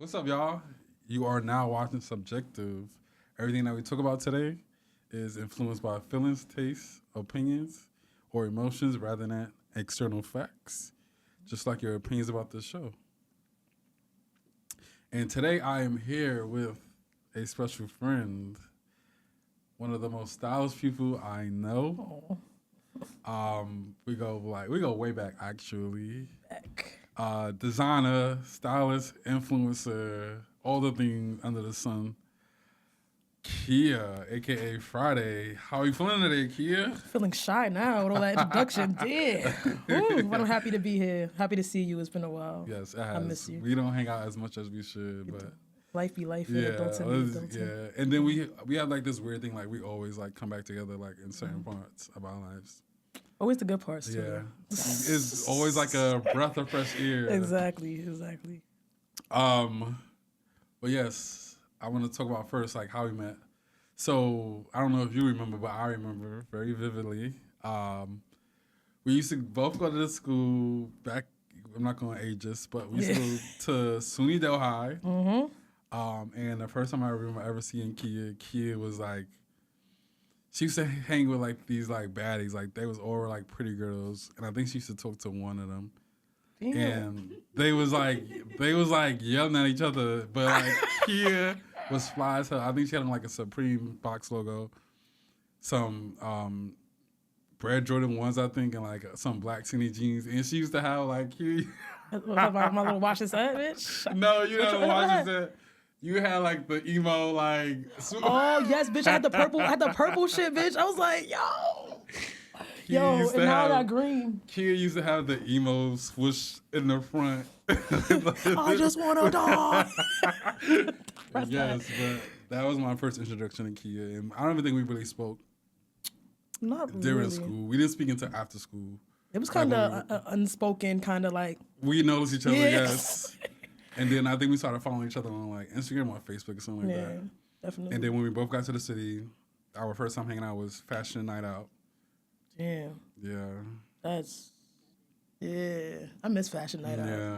What's up, y'all? You are now watching Subjective. Everything that we talk about today is influenced by feelings, tastes, opinions, or emotions rather than external facts, just like your opinions about this show. And today I am here with a special friend, one of the most stylish people I know. We go way back actually. Designer, stylist, influencer, all the things under the sun. Kia, aka Friday. How are you feeling today, Kia? Feeling shy now with all that introduction. Damn. But I'm happy to be here. Happy to see you. It's been a while. Yes, it has. I miss you. We don't hang out as much as we should, but Life be life. yeah, Don't tell me. Don't tell me. yeah. And then we have like this weird thing, like we always like come back together like in certain parts of our lives. Always the good parts too. Yeah, it's always like a breath of fresh air. Exactly. But yes, I want to talk about first like how we met. So I don't know if you remember, but I remember very vividly. We used to both go to the school back. I'm not going to age us, but we used to go to SUNY Del High. And the first time I remember ever seeing Kia was like, she used to hang with like these like baddies, like they was all like pretty girls, and I think she used to talk to one of them. Damn. And they was like yelling at each other, but like Kia was fly as hell. I think she had on like a Supreme box logo, some Brad Jordan ones, I think, and like some black skinny jeans. And she used to have like Kia. my little watch and set, bitch. No, you haven't watched it. You had like the emo like. Oh yes, bitch! I had the purple shit, bitch. I was like, yo, and now I got green. Kia used to have the emo swoosh in the front. I just want to die. Yes, but that was my first introduction to Kia, and I don't even think we really spoke. Not during really. school. We didn't speak until after school. It was kind of unspoken, kind of like. We noticed each other, Yes. yes. And then I think we started following each other on like Instagram or Facebook or something like that. Definitely. And then when we both got to the city, our first time hanging out was fashion night out. Damn. Yeah. I miss fashion night out. Yeah.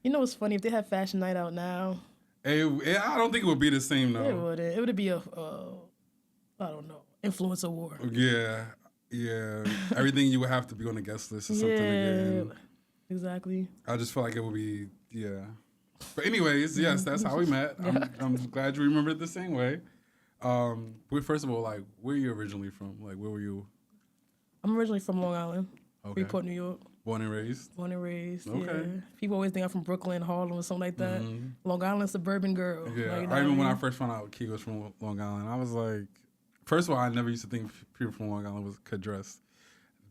You know what's funny? If they had fashion night out now. I don't think it would be the same though. It wouldn't. It would be a, I don't know, influencer war. Yeah. Everything you would have to be on the guest list or something again. Exactly. I just feel like it would be, yeah. But anyways, yes, that's how we met. I'm glad you remember it the same way. First of all, like, where are you originally from? Like, where were you? I'm originally from Long Island, Okay. Freeport, New York. Born and raised? Okay. Okay. Yeah. People always think I'm from Brooklyn, Harlem, or something like that. Long Island, suburban girl. Yeah, Like, I remember when I first found out Key was from Long Island. I was like, first of all, I never used to think people from Long Island could dress.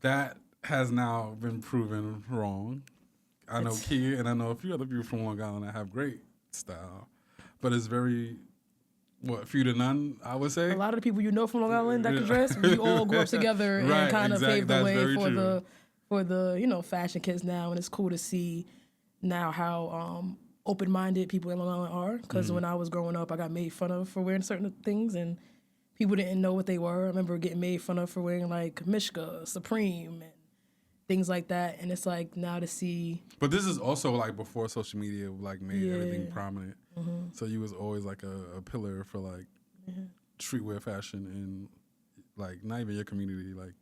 That has now been proven wrong. I know Key and I know a few other people from Long Island that have great style, but it's very, few to none, I would say. A lot of the people you know from Long Island that can dress, we all grew up together and kind of paved the way for the fashion kids now, and it's cool to see now how open-minded people in Long Island are. Because when I was growing up, I got made fun of for wearing certain things, and people didn't know what they were. I remember getting made fun of for wearing like Mishka, Supreme, and things like that. And it's like now to see. But this is also like before social media like made everything prominent. So you was always like a pillar for like streetwear fashion in like not even your community, like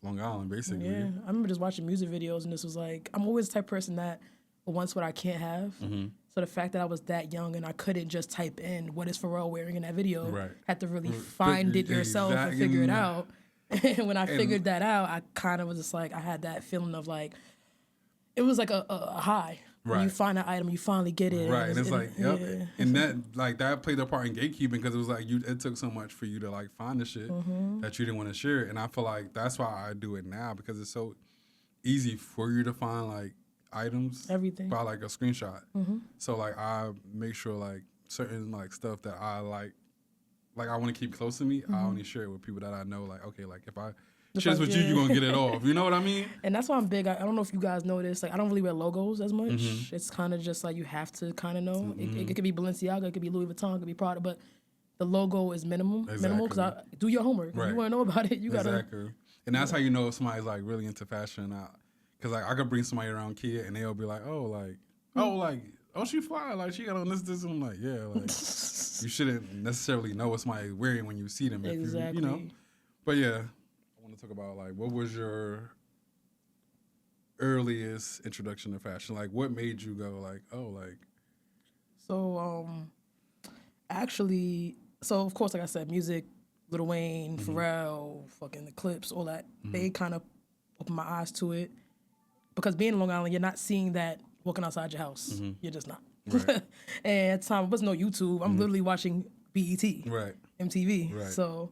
Long Island basically. Yeah, I remember just watching music videos, and this was like, I'm always the type of person that wants what I can't have. So the fact that I was that young and I couldn't just type in what is Pharrell wearing in that video, had to really find it yourself and figure it out. And when I figured that out, I kind of was just like, I had that feeling of like, it was like a high. When you find that item, you finally get it. Right, and it's like, yep. Yeah. And that played a part in gatekeeping because it was like it took so much for you to like find the shit that you didn't want to share. And I feel like that's why I do it now, because it's so easy for you to find like items by like a screenshot. So like I make sure like certain like stuff that I like I want to keep close to me, I only share it with people that I know. Like, okay, like if I share this with you, you're gonna get it off. You know what I mean? And that's why I'm big. I don't know if you guys know this. Like, I don't really wear logos as much. It's kind of just like you have to kind of know. It could be Balenciaga, it could be Louis Vuitton, it could be Prada, but the logo is minimal because do your homework. Right. If you want to know about it, you gotta. And that's how you know if somebody's like really into fashion. Because like I could bring somebody around Kia and they'll be like, oh, she fly. Like, she got on this. I'm like, yeah, like, you shouldn't necessarily know what somebody's wearing when you see them. Exactly. If you know. But, yeah, I want to talk about, like, what was your earliest introduction to fashion? Like, what made you go, like, oh, like. So, actually, so, of course, like I said, music, Lil Wayne, Pharrell, fucking the Clips, all that, they kind of opened my eyes to it. Because being in Long Island, you're not seeing that walking outside your house. You're just not. Right. And at the time, there was no YouTube. I'm literally watching BET. Right. MTV. Right. So,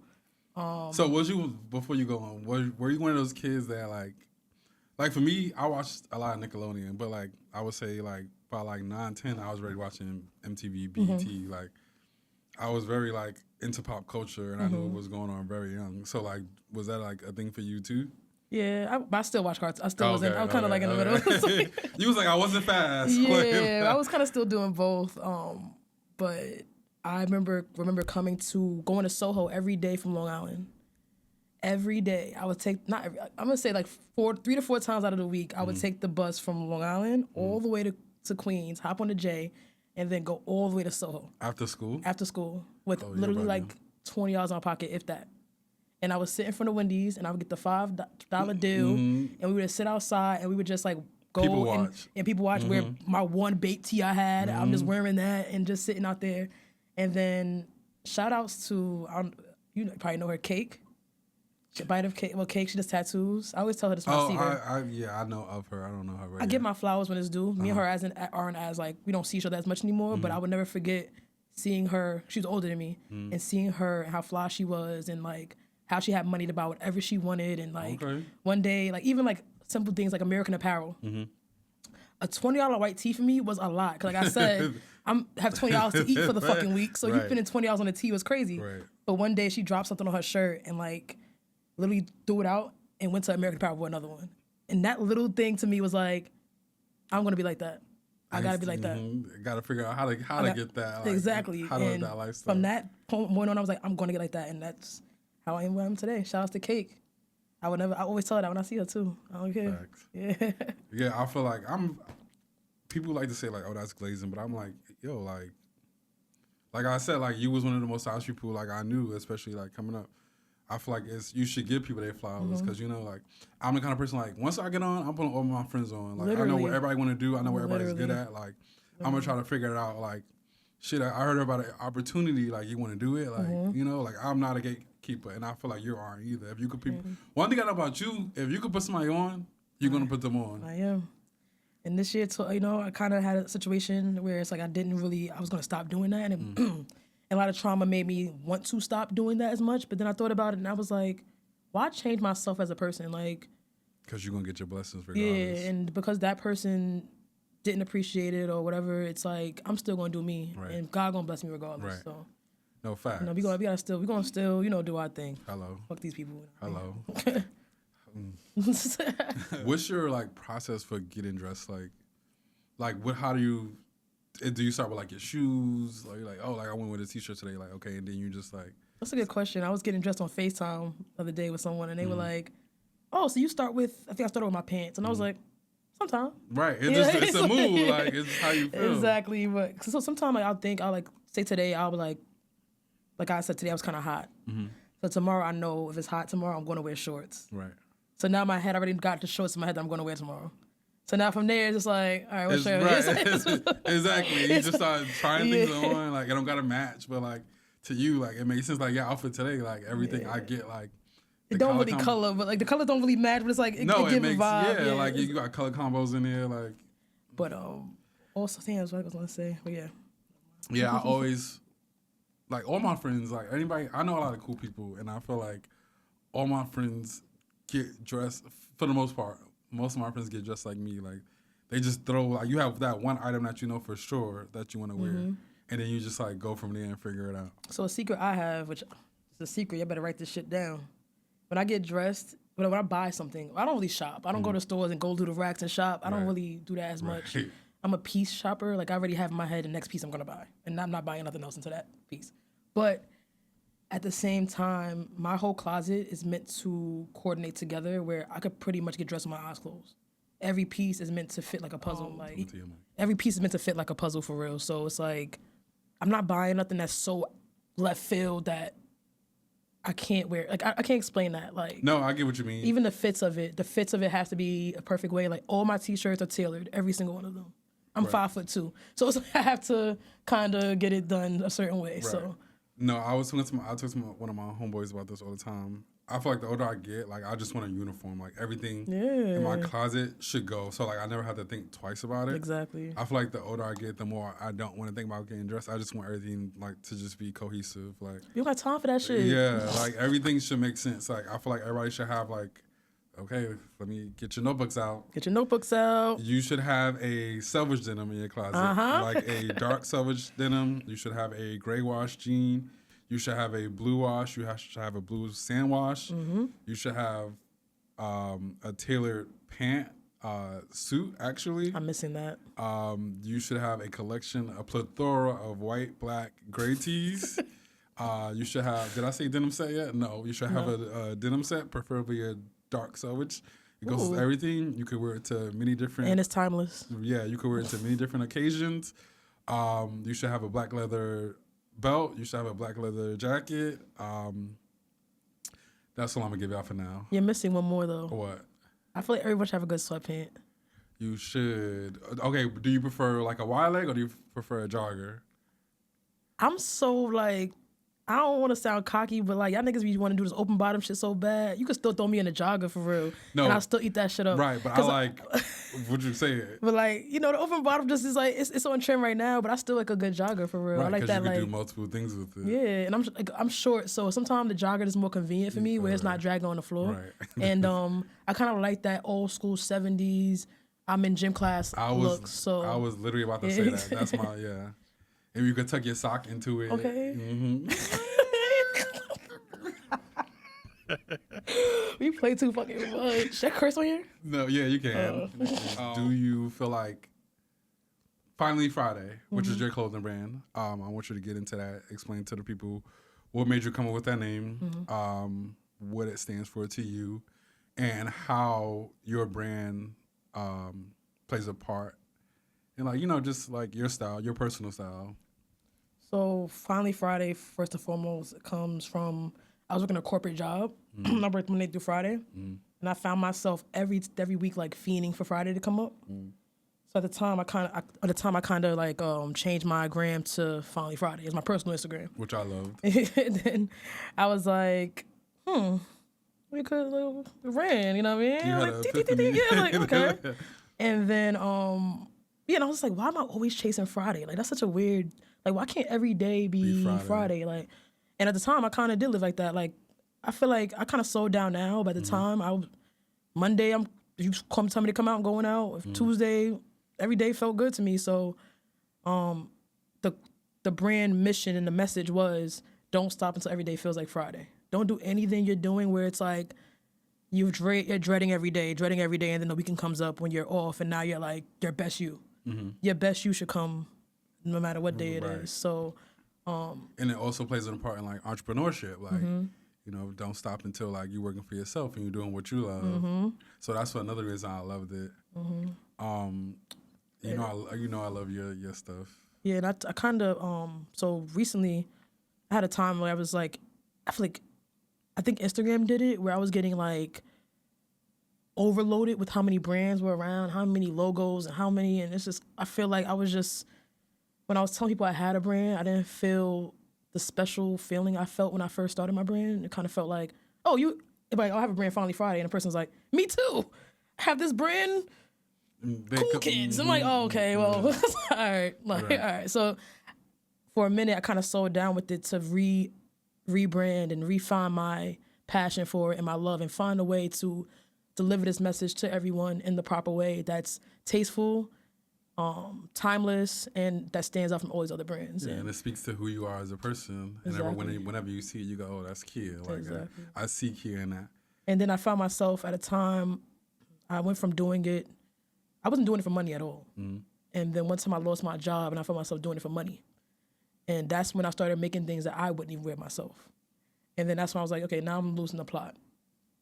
so was you, before you go on, were you one of those kids that, like for me, I watched a lot of Nickelodeon, but, like, I would say, like, by, like, 9, 10, I was already watching MTV, BET. Like, I was very, like, into pop culture, and I knew what was going on very young. So, like, was that, like, a thing for you, too? Yeah, I still watch cartoons. I still wasn't. I was kind of like in the middle. You was like, I wasn't fast. Yeah, I was kind of still doing both. But I remember going to Soho every day from Long Island. Every day, I would take I'm gonna say like 3 to 4 times out of the week, I would take the bus from Long Island all the way to Queens, hop on the J, and then go all the way to Soho. After school? After school, with literally like $20 in my pocket, if that. And I would sit in front of Wendy's, and I would get the $5 deal, and we would just sit outside, and we would just like go and people watch. Wear my one bait tee I had. I'm just wearing that and just sitting out there. And then shout outs to you probably know her, Cake. Bite of Cake. Well, Cake, she does tattoos. I always tell her this when I see her. I know of her. I don't know her. Right I get my flowers when it's due. Me and her aren't as like, we don't see each other as much anymore. But I would never forget seeing her. She was older than me, and seeing her and how fly she was, and like how she had money to buy whatever she wanted, and like one day, like even like simple things like American Apparel. A $20 white tee for me was a lot. Cause like I said, have $20 to eat for the fucking week, so you spending $20 on a tee was crazy. Right. But one day she dropped something on her shirt and like literally threw it out and went to American Apparel for another one. And that little thing to me was like, I'm gonna be like that. I gotta be like that. Gotta figure out how to get that. Like, exactly. How to live that lifestyle. From that point on, I was like, I'm gonna get like that, and that's how I am where I am today. Shout out to Cake. I always tell her that when I see her too. I don't care. Facts. Yeah. Yeah, I feel like people like to say like, oh, that's glazing, but I'm like, yo, like I said, like you was one of the most honest people like I knew, especially like coming up. I feel like you should give people their flowers because, you know, like, I'm the kind of person, like, once I get on, I'm putting all my friends on. Like, I know what everybody want to do. I know what everybody's good at. Like, I'm going to try to figure it out. Like, shit, I heard about an opportunity. Like, you want to do it. Like, you know, like, I'm not a gatekeeper, and I feel like you aren't either. If you could, one thing I know about you, if you could put somebody on, you're going to put them on. I am. And this year, you know, I kind of had a situation where it's like I was going to stop doing that. And a lot of trauma made me want to stop doing that as much. But then I thought about it, and I was like, why change myself as a person? Like, because you're going to get your blessings regardless. Yeah, and because that person didn't appreciate it or whatever, it's like, I'm still going to do me. Right. And God going to bless me regardless. Right. So, no, facts. You know, we're going to still, you know, do our thing. Hello. Fuck these people. Hello. What's your, like, process for getting dressed? How do you start with like your shoes? Like you're like, oh, like I went with a t-shirt today. Like, okay, and then you just like. That's a good question. I was getting dressed on FaceTime the other day with someone, and they were like, "Oh, so you start with?" I think I started with my pants, and I was like, "Sometimes." Right. It's a move. Like it's how you feel. Exactly. But so sometimes like I'll like say today I'll be like I said today I was kind of hot. So tomorrow I know if it's hot tomorrow I'm going to wear shorts. Right. So now my head already got the shorts in my head that I'm going to wear tomorrow. So now from there, it's just like, all right, what's your Exactly. You just start trying things on. Like, it don't got to match. But, like, to you, like, it makes sense. Like, your outfit today, like, everything I get, like. It don't really color, but, like, the colors don't really match. But it's like, it gives a vibe. Yeah, like, you got color combos in there, like. But, also, damn, that's what I was going to say. But, yeah. Yeah, I always, like, all my friends, like, anybody, I know a lot of cool people. And I feel like all my friends get dressed, for the most part. Most of my friends get dressed like me. Like, they just throw, like, you have that one item that you know for sure that you want to wear. And then you just, like, go from there and figure it out. So a secret I have, which is a secret, you better write this shit down. When I get dressed, when I buy something, I don't really shop. I don't go to stores and go to the racks and shop. I don't really do that as much. I'm a piece shopper. Like, I already have in my head the next piece I'm going to buy. And I'm not buying nothing else into that piece. But at the same time, my whole closet is meant to coordinate together where I could pretty much get dressed with my eyes closed. every piece is meant to fit like a puzzle. Like every piece is meant to fit like a puzzle for real. So it's like I'm not buying nothing that's so left field that I can't wear. Like I can't explain that. Like no, I get what you mean. Even the fits of it has to be a perfect way. Like all my t-shirts are tailored, every single one of them. I'm 5'2", so it's like I have to kind of get it done a certain way. Right. So no, I talk to one of my homeboys about this all the time. I feel like the older I get, like I just want a uniform. Like everything in my closet should go. So like I never have to think twice about it. Exactly. I feel like the older I get, the more I don't want to think about getting dressed. I just want everything like to just be cohesive. Like you got time for that shit. Yeah, like everything should make sense. Like I feel like everybody should have like, okay, let me get your notebooks out. Get your notebooks out. You should have a selvage denim in your closet. Like a dark selvage denim. You should have a gray wash jean. You should have a blue wash. You should have a blue sand wash. Mm-hmm. You should have a tailored pant suit, actually. I'm missing that. You should have a plethora of white, black, gray tees. You should have, did I say denim set yet? No. You should have a denim set, preferably a dark selvage. It goes with everything. You could wear it to many different... And it's timeless. Yeah, you could wear it to many different occasions. You should have a black leather belt. You should have a black leather jacket. That's all I'm going to give y'all for now. You're missing one more, though. What? I feel like everyone should have a good sweatpant. You should. Okay, do you prefer like a wide leg or do you prefer a jogger? I'm so like... I don't want to sound cocky, but like y'all niggas be want to do this open bottom shit so bad. You could still throw me in a jogger for real, and I'll still eat that shit up. Right, but I like. Would you say it? But like the open bottom just is like it's on trend right now. But I still like a good jogger for real. Right, I like that. You can like do multiple things with it. Yeah, and I'm short, so sometimes the jogger is more convenient for me, where it's not dragging on the floor. Right. And I kind of like that old school 70s. I'm in gym class look. So I was literally about to say that. That's my And you could tuck your sock into it. Okay. Mm-hmm. We play too fucking much. Should I curse on here? No, yeah, you can. Do you feel like Finally Friday, which is your clothing brand, I want you to get into that, explain to the people what made you come up with that name, what it stands for to you, and how your brand plays a part in just like your style, your personal style. So Finally Friday, first and foremost, comes from I was working a corporate job. I worked Monday through Friday, and I found myself every week like fiending for Friday to come up. So at the time, I kind of like changed my gram to Finally Friday. It's my personal Instagram, which I loved. And then I was like, we could ran, you know what I mean? You had an epiphany. Yeah, like okay. And then and I was like, why am I always chasing Friday? Like that's such a weird. Like why can't every day be Friday? Like. And at the time, I kind of did live like that. Like, I feel like I kind of slowed down now. By the time Monday, you tell me to come out, I'm going out. If Tuesday, every day felt good to me. So, the brand mission and the message was, don't stop until every day feels like Friday. Don't do anything you're doing where it's like you're dreading every day, and then the weekend comes up when you're off, and now you're like your best you. Your best you should come, no matter what day it is. So. And it also plays a part in like entrepreneurship, like don't stop until like you're working for yourself and you're doing what you love. So that's another reason I loved it. I love your stuff. Yeah, and I kind of so recently I had a time where I was like, I think Instagram did it where I was getting like overloaded with how many brands were around, how many logos, and it's just I feel like I was just. When I was telling people I had a brand, I didn't feel the special feeling I felt when I first started my brand. It kind of felt like, I have a brand Finally Friday. And the person's like, me too. I have this brand, Cool Kids. I'm like, oh, okay, well, all right. All right. So for a minute, I kind of slowed down with it to rebrand and refine my passion for it and my love and find a way to deliver this message to everyone in the proper way that's tasteful, timeless, and that stands out from all these other brands. Yeah, and it speaks to who you are as a person. Exactly. And whenever you see it, you go, oh, that's Kia. Like, exactly. I see Kia in that. And then I found myself at a time, I went from doing it, I wasn't doing it for money at all. And then one time I lost my job and I found myself doing it for money. And that's when I started making things that I wouldn't even wear myself. And then that's when I was like, okay, now I'm losing the plot.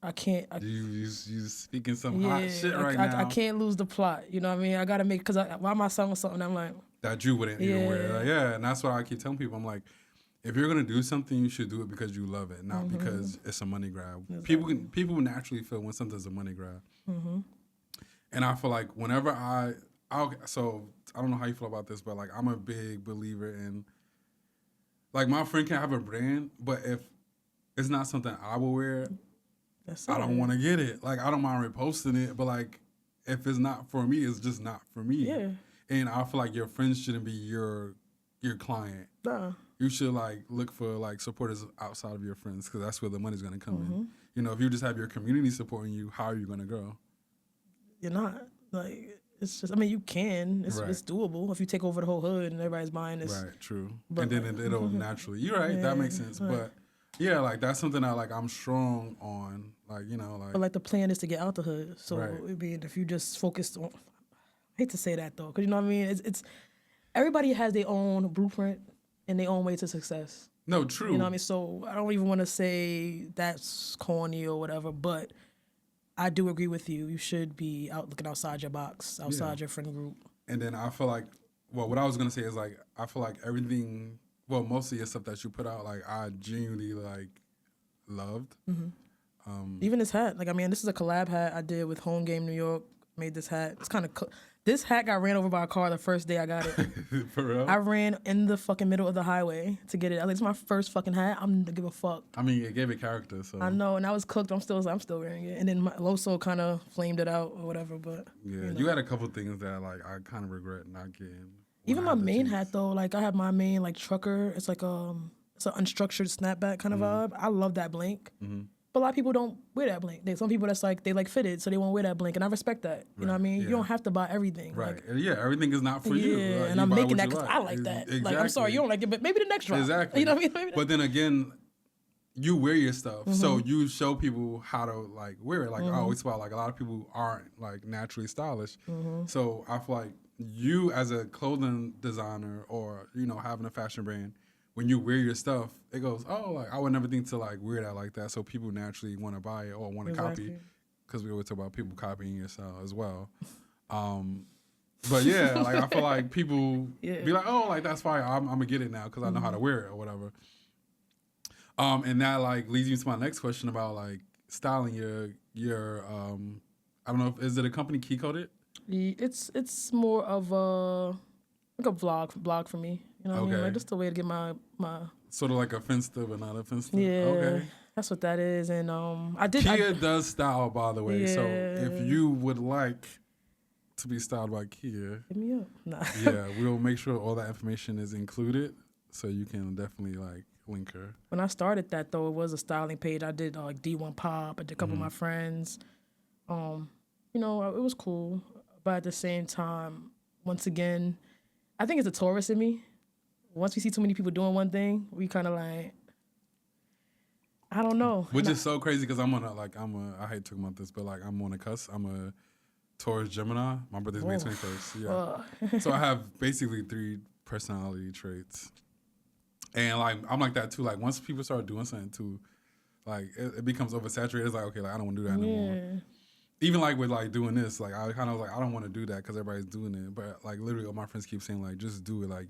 I can't. You speaking some hot shit right now. I can't lose the plot. You know what I mean? I gotta make, because why am I selling something? I'm like that you wouldn't even wear. Like, and that's why I keep telling people. I'm like, if you're gonna do something, you should do it because you love it, not because it's a money grab. Exactly. People naturally feel when something's a money grab. And I feel like whenever so I don't know how you feel about this, but like I'm a big believer in, like, my friend can have a brand, but if it's not something I will wear, I don't want to get it. Like, I don't mind reposting it, but like if it's not for me, it's just not for me. Yeah. And I feel like your friends shouldn't be your client. Nah. You should like look for like supporters outside of your friends, because that's where the money's gonna come in. You know, if you just have your community supporting you, how are you gonna grow? You're not. Like, it's just, I mean, you can. It's doable if you take over the whole hood and everybody's buying this. Right, true. And then it'll naturally. You're right. That makes sense. Right. But yeah, like that's something that like I'm strong on. Like, you know, like. But like the plan is to get out the hood. So I mean, if you just focused on, I hate to say that though, because you know what I mean. It's everybody has their own blueprint and their own way to success. No, true. You know what I mean. So I don't even want to say that's corny or whatever, but I do agree with you. You should be out looking outside your box, outside your friend group. And then I feel like, well, what I was gonna say is like, I feel like everything, well, most of your stuff that you put out, like I genuinely like loved. Even this hat, like, I mean, this is a collab hat I did with Home Game New York. Made this hat. It's kind of this hat got ran over by a car the first day I got it. For real? I ran in the fucking middle of the highway to get it. Like, it's my first fucking hat. I'm gonna give a fuck. I mean, it gave it character, so. I know, and I was cooked. I'm still wearing it. And then my Loso kind of flamed it out or whatever, but. Yeah, you had a couple things that like I kind of regret not getting. Even my main hat though, like I have my main like trucker. It's like it's an unstructured snapback kind of vibe. I love that blank. But a lot of people don't wear that blank. There's some people that's like, they like fitted, so they won't wear that blank, and I respect that. You know what I mean? You don't have to buy everything. Right. Like, yeah, everything is not for you. Yeah, and I'm making that because I like that. Exactly. Like, I'm sorry, you don't like it, but maybe the next drop. Exactly. You know what I mean? But then again, you wear your stuff, so you show people how to like wear it. Like I always felt like a lot of people aren't like naturally stylish. So I feel like you as a clothing designer or, you know, having a fashion brand, when you wear your stuff, it goes, oh, like I would never think to like wear that like that. So people naturally want to buy it or want to copy, because we always talk about people copying your style as well. But yeah, like I feel like people be like, oh, like that's fine. I'm gonna get it now because I know how to wear it or whatever. And that like leads me to my next question about like styling your I don't know, is it a company key coded? It's more of like a vlog for me. You know what I mean? Like just a way to get my sort of like offensive but not offensive. Yeah. Okay. That's what that is. And Kia does style, by the way. Yeah. So if you would like to be styled by Kia, hit me up. Nah. Yeah, we'll make sure all that information is included so you can definitely like link her. When I started that though, it was a styling page. I did like D1 Pop. I did a couple of my friends. You know, it was cool. But at the same time, once again, I think it's a Taurus in me. Once we see too many people doing one thing, we kind of like, I don't know. Which is so crazy because I hate talking about this, but like I'm on a cusp. I'm a Taurus Gemini. My birthday's May 21st. Yeah. So I have basically 3 personality traits. And like I'm like that too. Like once people start doing something too, like it becomes oversaturated. It's like, okay, like I don't want to do that anymore. Even like with like doing this, like I kind of like I don't want to do that because everybody's doing it. But like literally, all my friends keep saying like, just do it. Like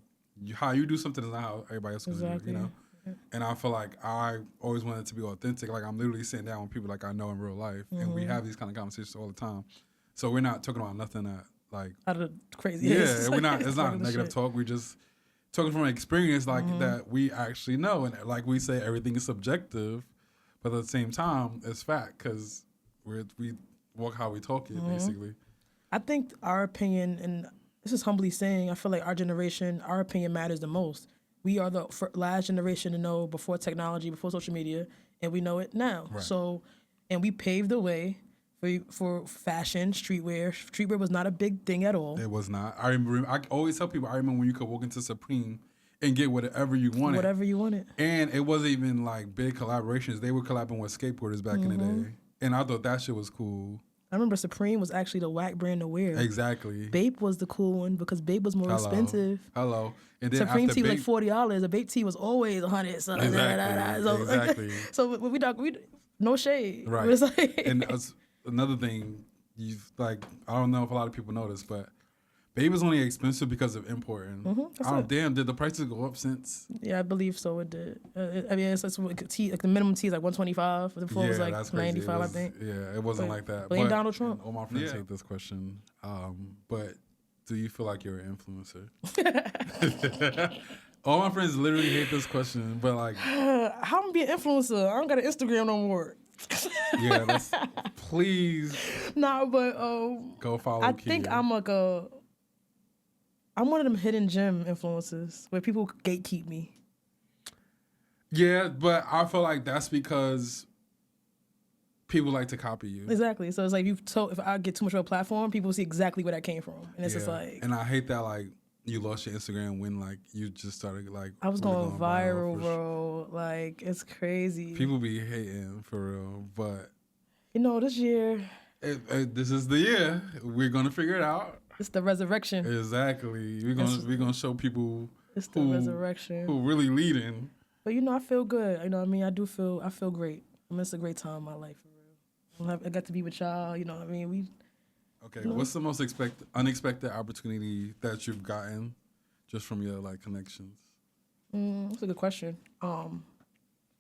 how you do something is not how everybody else is going to do it, you know? And I feel like I always wanted to be authentic. Like I'm literally sitting down with people like I know in real life, and we have these kind of conversations all the time. So we're not talking about nothing that like out of the crazy. Yeah, we're not. It's not negative talk. We just talking from an experience like that we actually know, and like we say, everything is subjective, but at the same time, it's fact because we walk how we talk it basically. I think our opinion, and this is humbly saying, I feel like our generation, our opinion matters the most. We are the last generation to know before technology, before social media, and we know it now. Right. So, and we paved the way for fashion, streetwear. Streetwear was not a big thing at all. It was not. I always tell people, I remember when you could walk into Supreme and get whatever you wanted. Whatever you wanted. And it wasn't even like big collaborations. They were collabing with skateboarders back in the day. And I thought that shit was cool. I remember Supreme was actually the whack brand to wear. Exactly. Bape was the cool one because Bape was more expensive. And then Supreme tee was like $40. A Bape tee was always $100. So exactly. Exactly. So we no shade. Right. It's like, and another thing, I don't know if a lot of people know this, but Babe is only expensive because of importing. Damn, did the prices go up since? Yeah, I believe so. It did. I mean, it's like the minimum tea is like $125. Before it was like $95, I think. Yeah, it wasn't like that. Blame Donald Trump. All my friends hate this question. But do you feel like you're an influencer? All my friends literally hate this question, but like, how am I be an influencer? I don't got an Instagram no more. Yeah, please. Nah, but go follow. I think I'm like I'm one of them hidden gem influencers where people gatekeep me. Yeah, but I feel like that's because people like to copy you. Exactly. So it's like if I get too much of a platform, people see exactly where that came from, and it's just like. And I hate that like you lost your Instagram when like you just started like. I was going viral, bro. Like it's crazy. People be hating for real, but this year. This is the year we're gonna figure it out. It's the resurrection. Exactly. We're gonna show people. It's the resurrection. Who really leading. But I feel good. You know what I mean? I feel great. It's a great time in my life for real. I got to be with y'all. You know what I mean? Okay. What's the most unexpected opportunity that you've gotten just from your like connections? That's a good question.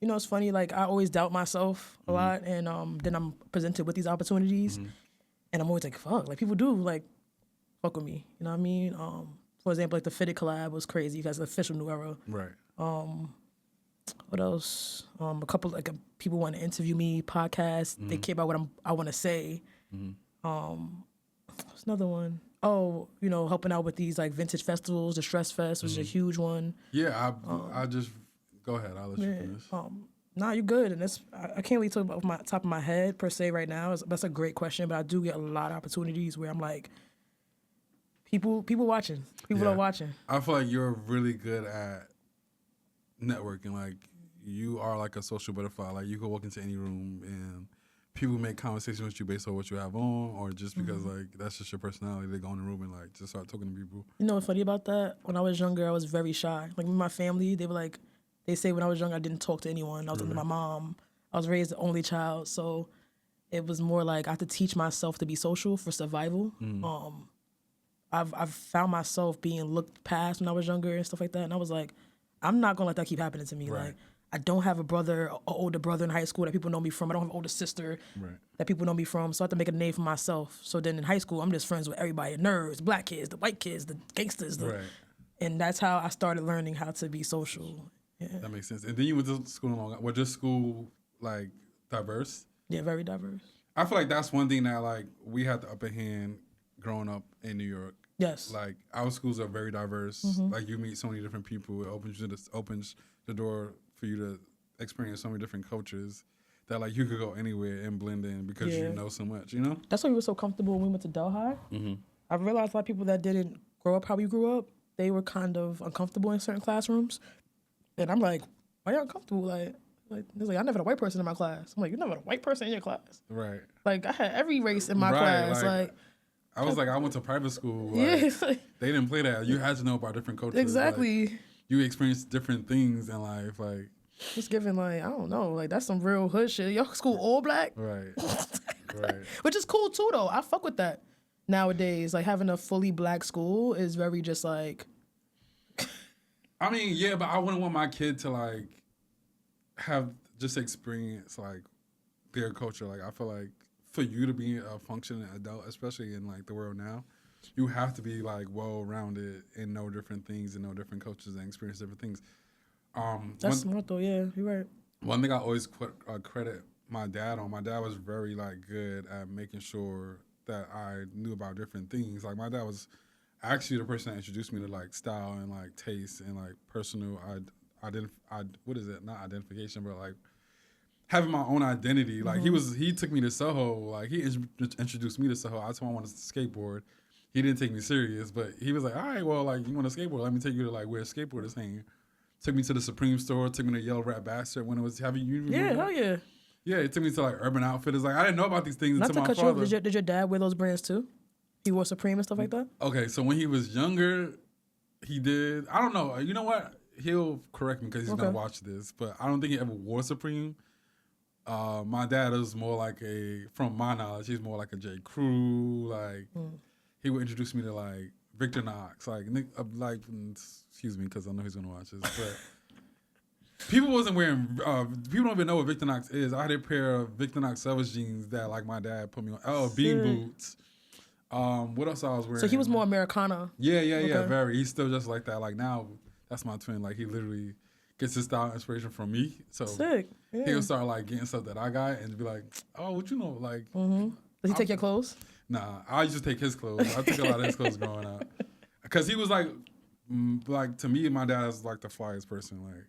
It's funny. Like I always doubt myself a lot, and then I'm presented with these opportunities, and I'm always like, fuck. Like people do like fuck with me. You know what I mean? For example, like the Fitted collab was crazy because it's official New Era. Right. What else? A couple people want to interview me, podcasts. They care about what I want to say. What's another one? Oh, helping out with these like vintage festivals. The Stress Fest was a huge one. Yeah, I just go ahead. I'll let you finish. Nah, you're good, and I can't really talk about my top of my head per se right now. That's a great question, but I do get a lot of opportunities where I'm like, people watching, people are watching. I feel like you're really good at networking. Like you are like a social butterfly. Like you can walk into any room and people make conversation with you based on what you have on, or just because like that's just your personality. They go in the room and like just start talking to people. You know what's funny about that? When I was younger, I was very shy. Like my family, they say when I was young, I didn't talk to anyone. I was under my mom. I was raised the only child, so it was more like I had to teach myself to be social for survival. I've found myself being looked past when I was younger and stuff like that, and I was like, I'm not gonna let that keep happening to me. Right. Like I don't have an older brother in high school that people know me from. I don't have an older sister that people know me from, so I have to make a name for myself. So then in high school, I'm just friends with everybody, nerds, black kids, the white kids, the gangsters. And that's how I started learning how to be social. Yeah. That makes sense. And then you went to school was your school like diverse? Yeah, very diverse. I feel like that's one thing that like we had the upper hand growing up in New York. Yes. Like our schools are very diverse. Like you meet so many different people. It opens the door for you to experience so many different cultures that like you could go anywhere and blend in because you know so much, That's why we were so comfortable when we went to Delhi. I realized a lot of people that didn't grow up how we grew up, they were kind of uncomfortable in certain classrooms. And I'm like, why are you uncomfortable? Like I never had a white person in my class. I'm like, you never had a white person in your class? Right. Like I had every race in my class. Like I was like, I went to private school. Like, they didn't play that. You had to know about different cultures. Exactly. Like, you experienced different things in life. Like it's giving like, I don't know, like that's some real hood shit. Your school all black? Right. Which is cool too though. I fuck with that nowadays. Like having a fully black school is very just like I mean, yeah, but I wouldn't want my kid to like have just experience like their culture. Like I feel like for you to be a functioning adult, especially in like the world now, you have to be like well-rounded and know different things and know different cultures and experience different things. That's smart though. Yeah, you're right. One thing I always credit my dad on. My dad was very like good at making sure that I knew about different things. Like my dad was actually the person that introduced me to like style and like taste and like personal what is it? Not identification, but like having my own identity. Like he took me to Soho. Like he introduced me to Soho. I told him I wanted to skateboard. He didn't take me serious, but he was like, all right, well, like you want to skateboard? Let me take you to like where skateboarders hang. Took me to the Supreme store. Took me to Yellow Rat Bastard when it was. Have you? Yeah, hell yeah. Yeah, it took me to like Urban Outfitters. Like I didn't know about these things until my father. Not to cut you off. Did your dad wear those brands too? He wore Supreme and stuff like that? Okay, so when he was younger, he did. I don't know. You know what? He'll correct me because he's going to watch this. But I don't think he ever wore Supreme. My dad is more like from my knowledge, he's more like a J. Crew. Like he would introduce me to like Victor Knox, like excuse me, because I know he's gonna watch this, but people wasn't wearing. People don't even know what Victor Knox is. I had a pair of Victor Knox Savage jeans that like my dad put me on. Bean boots. What else I was wearing? So he was more Americana. Yeah, very. He's still just like that. Like now, that's my twin. Like he literally gets his style inspiration from me. So sick. Yeah. He'll start like getting stuff that I got and be like, oh, what you know? Like, does he take your clothes? Nah, I used to take his clothes. I took a lot of his clothes growing up. Because he was like to me, my dad is like the flyest person. Like,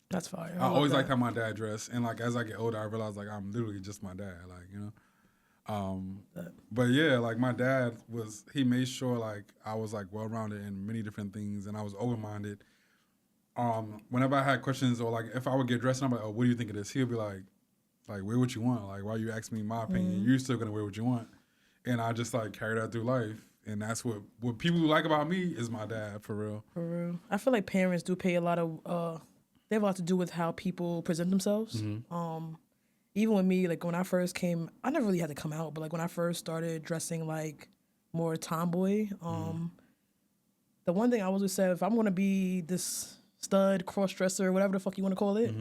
that's fire. I always liked how my dad dressed. And like, as I get older, I realized like I'm literally just my dad. Like, you know? But yeah, like my dad he made sure like I was like well-rounded in many different things and I was open-minded. Whenever I had questions or like if I would get dressed and I'm like, oh, what do you think of this? He'll be like wear what you want. Like, why you ask me my opinion? You're still gonna wear what you want. And I just like carry that through life. And that's what people like about me is my dad, for real. For real. I feel like parents do pay a lot of they have a lot to do with how people present themselves. Even with me, like when I first came, I never really had to come out, but like when I first started dressing like more tomboy, the one thing I always said, if I'm gonna be this stud, cross-dresser, whatever the fuck you want to call it,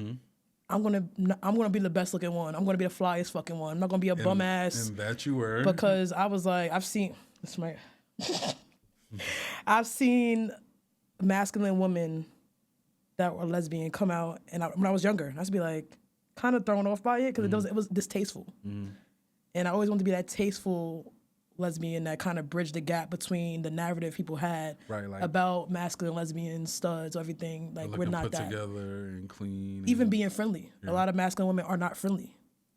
I'm gonna be the best looking one. I'm gonna be the flyest fucking one. I'm not gonna be a bum ass. And that you were. Because I was like, I've seen masculine women that were lesbian come out, and when I was younger, I used to be like kind of thrown off by it because it was distasteful, and I always wanted to be that tasteful lesbian that kind of bridged the gap between the narrative people had about masculine lesbian studs, everything. Like we're not put that together and clean. Even being friendly. Yeah. A lot of masculine women are not friendly.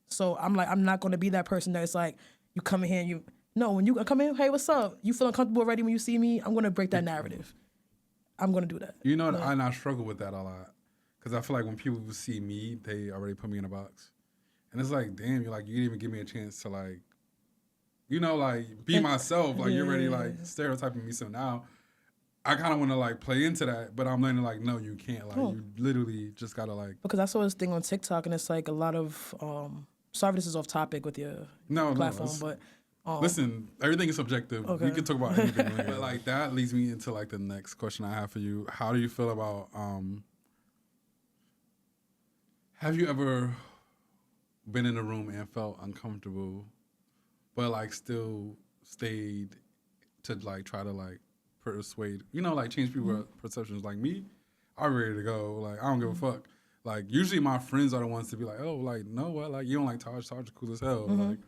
So I'm not going to be that person that's like, you come in here and when you come in, hey, what's up? You feel uncomfortable already when you see me? I'm going to break that narrative. I'm going to do that. You know, I struggle with that a lot because I feel like when people see me, they already put me in a box. And it's like, damn, you didn't even give me a chance to like, be myself. Like, you're already, like, stereotyping me. So now I kind of want to, like, play into that. But I'm learning, like, no, you can't. Like, you literally just got to, like... Because I saw this thing on TikTok, and it's, like, a lot of... sorry if this is off topic with your platform, but... listen, everything is subjective. Okay. We can talk about anything. But, like, that leads me into, like, the next question I have for you. How do you feel about... have you ever been in a room and felt uncomfortable... but, like, still stayed to, like, try to, like, persuade, like, change people's perceptions. Like, me, I'm ready to go. Like, I don't give a fuck. Like, usually my friends are the ones to be like, oh, like, no, what? Like, you don't like Taj? Taj is cool as hell. Like,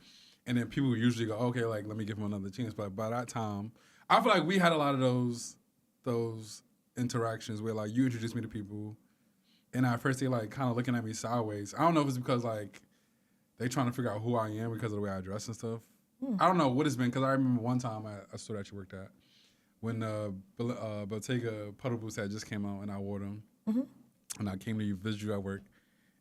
and then people usually go, okay, like, let me give him another chance. But by that time, I feel like we had a lot of those interactions where, like, you introduced me to people, and at first they, like, kind of looking at me sideways. I don't know if it's because, like, they trying to figure out who I am because of the way I dress and stuff. I don't know what it's been, because I remember one time at a store that you worked at when Bottega puddle boots had just came out and I wore them. And I came to visit you at work.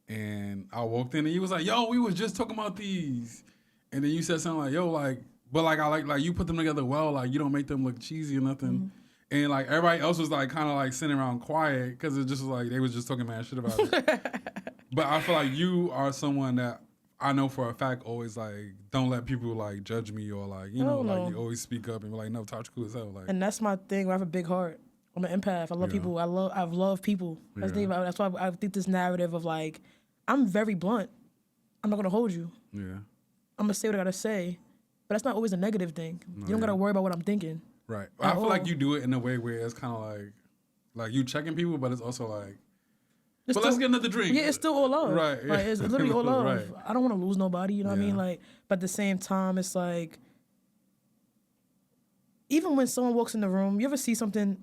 And I walked in and you was like, yo, we was just talking about these. And then you said something like, yo, like, but like, I like you put them together well, like you don't make them look cheesy or nothing. And like everybody else was like kind of like sitting around quiet because it just was like they was just talking mad shit about it. But I feel like you are someone that I know for a fact always like don't let people like judge me or like you like you always speak up and be like, no, Taj cool as hell. Like, and that's my thing. I have a big heart. I'm an empath. I love people. I've loved people. That's why I think this narrative of like I'm very blunt. I'm not gonna hold you. Yeah. I'm gonna say what I gotta say, but that's not always a negative thing. No, you don't gotta worry about what I'm thinking. Right. I feel like you do it in a way where it's kind of like you checking people, but it's also like. But let's get another drink. Yeah, it's still all love. Right. Like, it's literally all love. Right. I don't want to lose nobody, you know what I mean? Like, but at the same time, it's like, even when someone walks in the room, you ever see somebody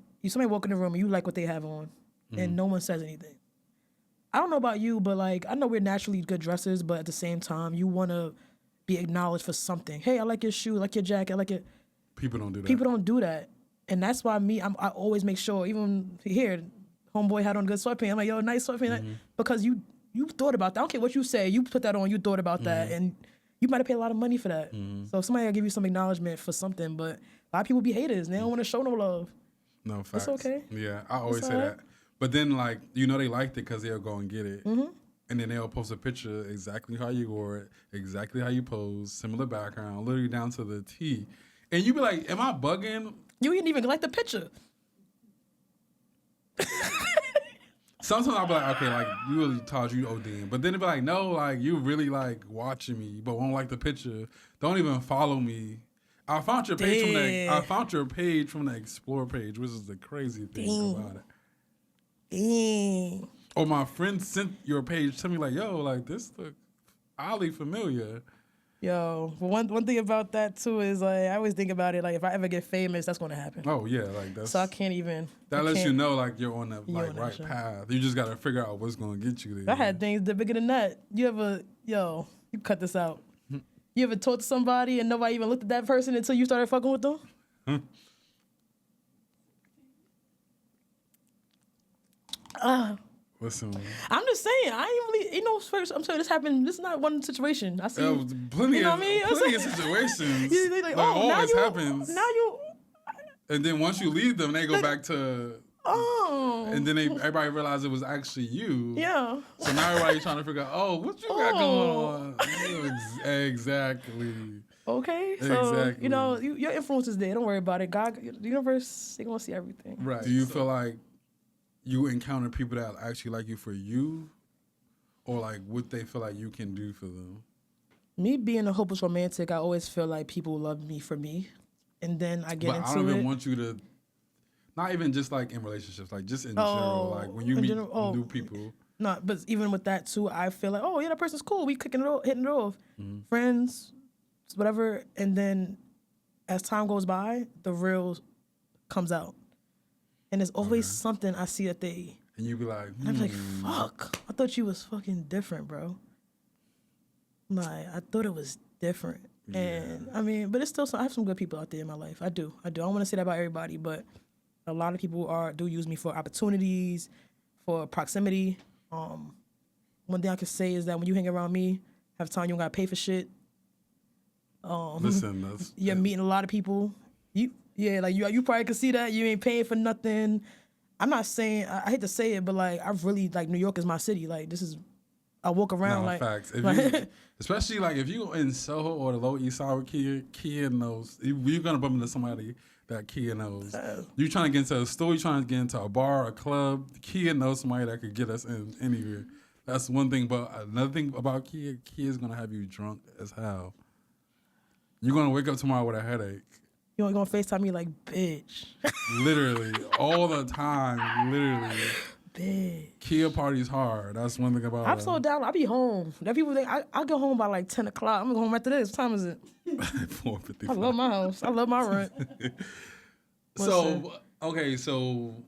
walk in the room and you like what they have on, and no one says anything. I don't know about you, but like, I know we're naturally good dressers, but at the same time, you want to be acknowledged for something. Hey, I like your shoe, I like your jacket, I like it. People don't do that. People don't do that. And that's why I always make sure, even here, homeboy had on good sweatpants. I'm like, yo, nice sweatpants. Because you thought about that. I don't care what you say. You put that on. You thought about that. And you might have paid a lot of money for that. So somebody will give you some acknowledgement for something. But a lot of people be haters. They don't want to show no love. No, facts. It's okay. Yeah, I always say that. But then, like, they liked it because they'll go and get it. and then they'll post a picture exactly how you wore it, exactly how you pose, similar background, literally down to the T. And you be like, am I bugging? You didn't even like the picture. Sometimes I'll be like, okay, like, you really taught you ODing. But then it'll be like, no, like, you really, like, watching me, but won't like the picture. Don't even follow me. I found your page from the Explore page, which is the crazy thing about it. Or my friend sent your page to me like, yo, like, this look oddly familiar. Yo, one thing about that too is like I always think about it like if I ever get famous, that's gonna happen. Oh yeah, like that's. So I can't even. That lets you know like you're on the right path. You just gotta figure out what's gonna get you there. I had things that bigger than that. You cut this out. You ever talked to somebody and nobody even looked at that person until you started fucking with them? Listen, I'm just saying, I ain't really, I'm saying this happened, this is not one situation. I see, plenty of situations. like, always happens. Now you. And then once you leave them, they go back to. Oh. And then everybody realized it was actually you. Yeah. So now everybody's trying to figure out, what you got going on? Exactly. Okay. So, exactly. Your influence is there. Don't worry about it. God, the universe, they're going to see everything. Right. Do you feel like you encounter people that actually like you for you, or like what they feel like you can do for them? Me being a hopeless romantic, I always feel like people love me for me, and then I get into it. But I don't even want you to, not even just like in relationships, like just in general, like when you meet new people. No, but even with that too, I feel like, oh yeah, that person's cool. We hitting it off, friends, whatever, and then as time goes by, the real comes out. And there's always something I see that they... And you be like... And I'm like, fuck. I thought you was fucking different, bro. Like, I thought it was different. Yeah. And, I mean, but it's still... I have some good people out there in my life. I do. I don't want to say that about everybody, but a lot of people do use me for opportunities, for proximity. One thing I can say is that when you hang around me, half the time you don't got to pay for shit. Listen, you're meeting a lot of people. Yeah, like you probably could see that you ain't paying for nothing. I'm not saying I hate to say it, but like I've really like New York is my city. Like this is, I walk around like facts. Especially like if you in Soho or the Lower East Side with Kia knows, you're gonna bump into somebody that Kia knows. You trying to get into a store, you trying to get into a bar, a club. Kia knows somebody that could get us in anywhere. That's one thing. But another thing about Kia is gonna have you drunk as hell. You're gonna wake up tomorrow with a headache. You ain't gonna FaceTime me like, bitch. Literally, all the time, literally. Bitch. Kia parties hard. That's one thing about it. I'm so down. I be home. That people think I go home by like 10 o'clock. I'm going home after this. What time is it? 4:55. I love my house. I love my rent. So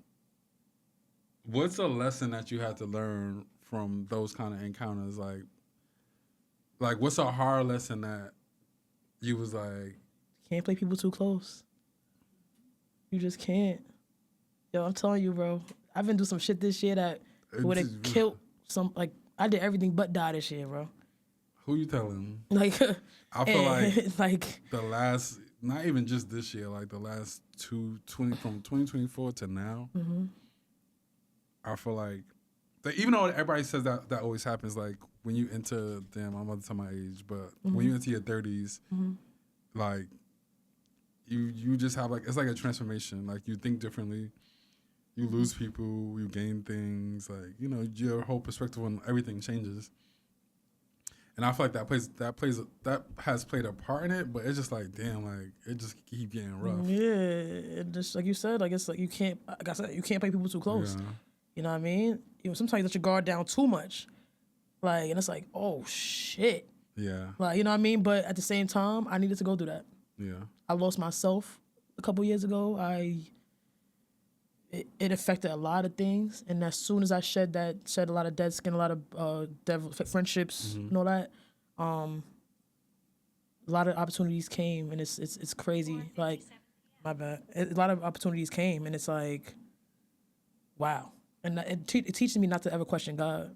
what's a lesson that you had to learn from those kind of encounters? Like what's a hard lesson that you was like, can't play people too close. You just can't. Yo, I'm telling you, bro. I've been doing some shit this year that would have killed some. Like I did everything but die this year, bro. Who you telling? Like I feel like the last, not even just this year, like the last from 2024 to now. Mm-hmm. I feel like even though everybody says that always happens, like when you enter, I'm about to tell my age, but when you enter your 30s, like. You just have it's like a transformation. Like you think differently, you lose people, you gain things. Like your whole perspective on everything changes. And I feel like that has played a part in it. But it's just like damn, like it just keep getting rough. Yeah, just like you said, like it's like you can't. Like I said, you can't play people too close. Yeah. You know what I mean? Sometimes you let your guard down too much. Like and it's like oh shit. Yeah. Like you know what I mean? But at the same time, I needed to go through that. Yeah. I lost myself a couple years ago. It affected a lot of things, and as soon as I shed a lot of dead skin, a lot of friendships and all that, a lot of opportunities came, and it's crazy. Like, my bad. A lot of opportunities came, and it's like, wow. And it teaches me not to ever question God.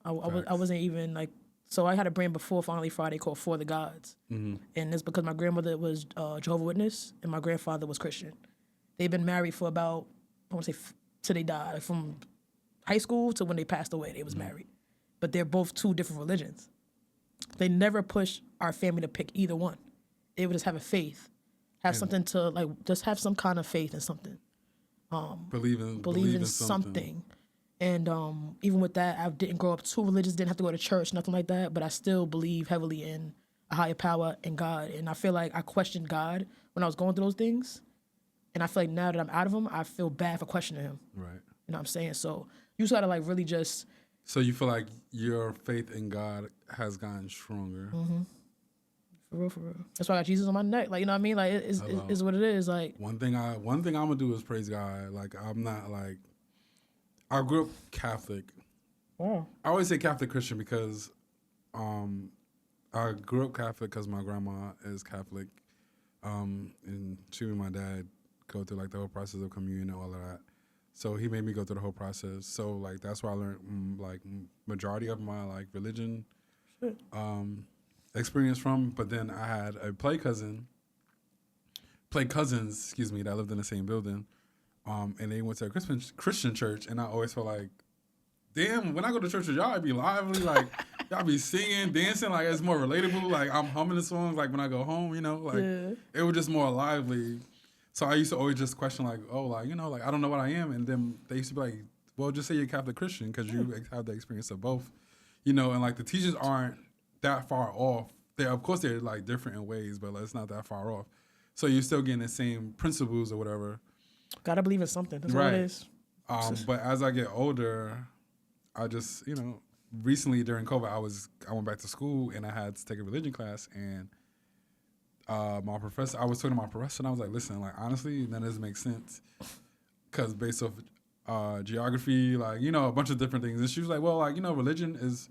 I wasn't even like. So I had a brand before Finally Friday called For the Gods. Mm-hmm. And it's because my grandmother was Jehovah's Witness and my grandfather was Christian. They've been married for about, I want to say, till they died. From high school to when they passed away, they was married. but they're both two different religions. They never push our family to pick either one. They would just have a faith, have something to like, just have some kind of faith in something. Believe in something. And even with that, I didn't grow up too religious, didn't have to go to church, nothing like that, but I still believe heavily in a higher power and God. And I feel like I questioned God when I was going through those things. And I feel like now that I'm out of him, I feel bad for questioning him. Right. You know what I'm saying? So you just gotta like really just... So you feel like your faith in God has gotten stronger. Mm-hmm. For real. That's why I got Jesus on my neck. Like, you know what I mean? Like, it's what it is. Like, one thing I'm gonna do is praise God. Like, I'm not like, I grew up Catholic. Oh. I always say Catholic Christian because, I grew up Catholic because my grandma is Catholic, and she and my dad go through like the whole process of communion and all of that. So he made me go through the whole process. So like that's where I learned like majority of my like religion experience from. But then I had a play cousins, that lived in the same building, and they went to a Christian church, and I always felt like, damn, when I go to church with y'all, I be lively, like y'all be singing, dancing, like it's more relatable. Like I'm humming the songs, like when I go home, you know, like it was just more lively. So I used to always just question, like, oh, like, you know, like, I don't know what I am. And then they used to be like, well, just say you're Catholic Christian because you have the experience of both, you know, and, like, the teachers aren't that far off. Of course, they're, like, different in ways, but like, it's not that far off. So you're still getting the same principles or whatever. Gotta believe in something. That's what it is. But as I get older, I just, you know, recently during COVID, I went back to school and I had to take a religion class, and I was talking to my professor, and I was like, listen, like, honestly, none of this makes sense because based off geography, like, you know, a bunch of different things. And she was like, well, like, you know, religion is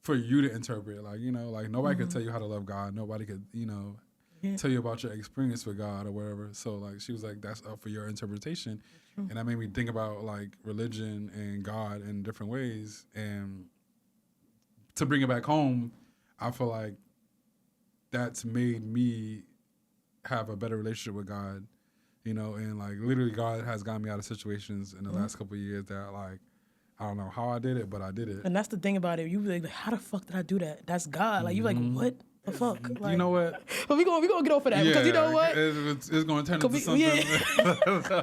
for you to interpret. Like, you know, like, nobody could tell you how to love God. Nobody could, you know, tell you about your experience with God or whatever. So, like, she was like, that's up for your interpretation. And that made me think about, like, religion and God in different ways. And to bring it back home, I feel like that's made me have a better relationship with God, you know, and like literally God has gotten me out of situations in the last couple of years that like, I don't know how I did it, but I did it. And that's the thing about it. You be like, how the fuck did I do that? That's God. Like, you like, what the fuck? Like, you know what? But we gonna get off of that because you know what? It's going to turn into something. Yeah.